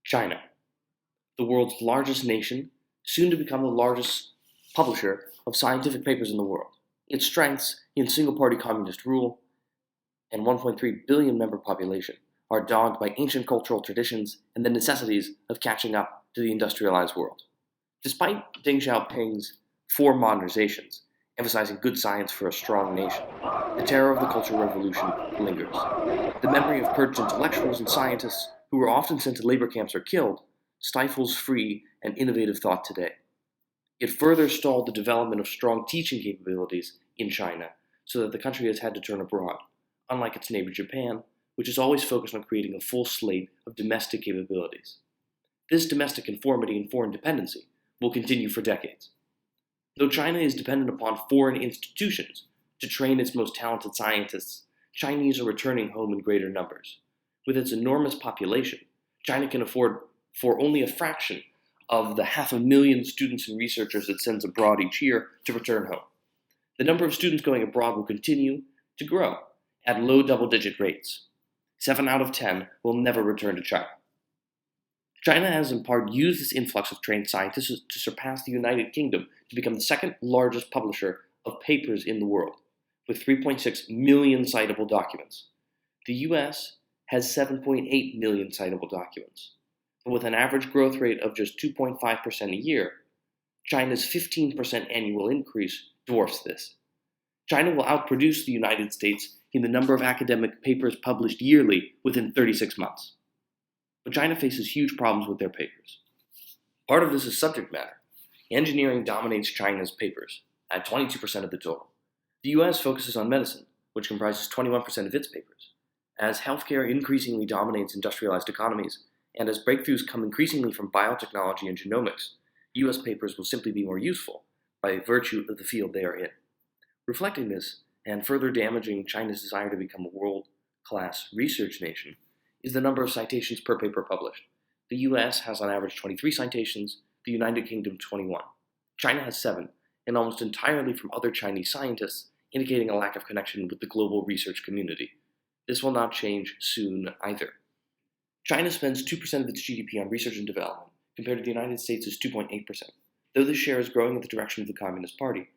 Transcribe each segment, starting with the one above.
China, the world's largest nation, soon to become the largest publisher of scientific papers in the world. Its strengths in single-party communist rule and 1.3 billion member population are dogged by ancient cultural traditions and the necessities of catching up to the industrialized world. Despite Deng Xiaoping's four modernizations, emphasizing good science for a strong nation, the terror of the Cultural Revolution lingers. The memory of purged intellectuals and scientists who were often sent to labor camps or killed stifles free and innovative thought today. It further stalled the development of strong teaching capabilities in China, so that the country has had to turn abroad, unlike its neighbor Japan, which is always focused on creating a full slate of domestic capabilities. This domestic conformity and foreign dependency will continue for decades. Though China is dependent upon foreign institutions to train its most talented scientists, Chinese are returning home in greater numbers. With its enormous population, China can afford for only a fraction of the 500,000 students and researchers it sends abroad each year to return home. The number of students going abroad will continue to grow at low double-digit rates. 7 out of 10 will never return to China. China has in part used this influx of trained scientists to surpass the United Kingdom to become the second largest publisher of papers in the world, with 3.6 million citable documents. The US has 7.8 million citable documents. But with an average growth rate of just 2.5% a year, China's 15% annual increase dwarfs this. China will outproduce the United States in the number of academic papers published yearly within 36 months. But China faces huge problems with their papers. Part of this is subject matter. Engineering dominates China's papers at 22% of the total. The US focuses on medicine, which comprises 21% of its papers. As healthcare increasingly dominates industrialized economies, and as breakthroughs come increasingly from biotechnology and genomics, US papers will simply be more useful by virtue of the field they are in. Reflecting this, and further damaging China's desire to become a world-class research nation, is the number of citations per paper published. The US has on average 23 citations, the United Kingdom 21. China has 7, and almost entirely from other Chinese scientists, indicating a lack of connection with the global research community. This will not change soon either. China spends 2% of its GDP on research and development, compared to the United States' 2.8%. Though this share is growing in the direction of the Communist Party,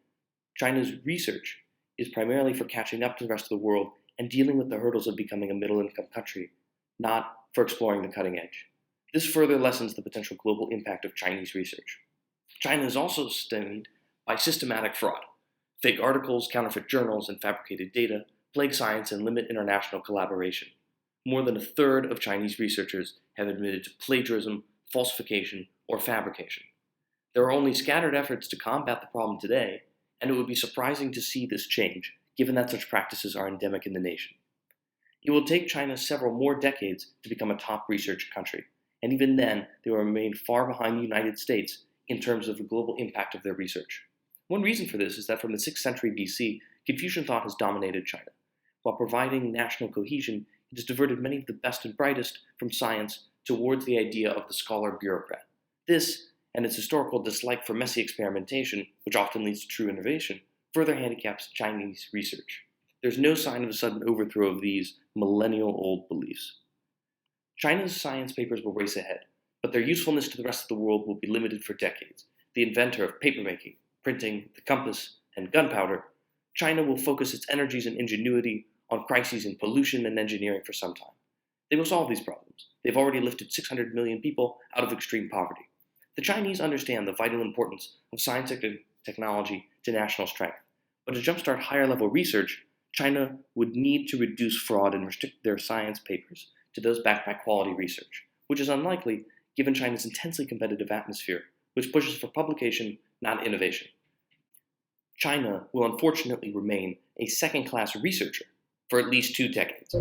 China's research is primarily for catching up to the rest of the world and dealing with the hurdles of becoming a middle-income country, not for exploring the cutting edge. This further lessens the potential global impact of Chinese research. China is also stymied by systematic fraud. Fake articles, counterfeit journals, and fabricated data plague science and limit international collaboration. More than a third of Chinese researchers have admitted to plagiarism, falsification, or fabrication. There are only scattered efforts to combat the problem today, and it would be surprising to see this change, given that such practices are endemic in the nation. It will take China several more decades to become a top research country, and even then, they will remain far behind the United States in terms of the global impact of their research. One reason for this is that from the 6th century BC, Confucian thought has dominated China. While providing national cohesion, it has diverted many of the best and brightest from science towards the idea of the scholar bureaucrat. This, and its historical dislike for messy experimentation, which often leads to true innovation, further handicaps Chinese research. There's no sign of a sudden overthrow of these millennial-old beliefs. China's science papers will race ahead, but their usefulness to the rest of the world will be limited for decades. The inventor of papermaking, printing, the compass, and gunpowder, China will focus its energies and ingenuity on crises in pollution and engineering for some time. They will solve these problems. They've already lifted 600 million people out of extreme poverty. The Chinese understand the vital importance of science and technology to national strength. But to jumpstart higher-level research, China would need to reduce fraud and restrict their science papers to those backed by quality research, which is unlikely given China's intensely competitive atmosphere, which pushes for publication, not innovation. China will unfortunately remain a second-class researcher for at least 2 decades.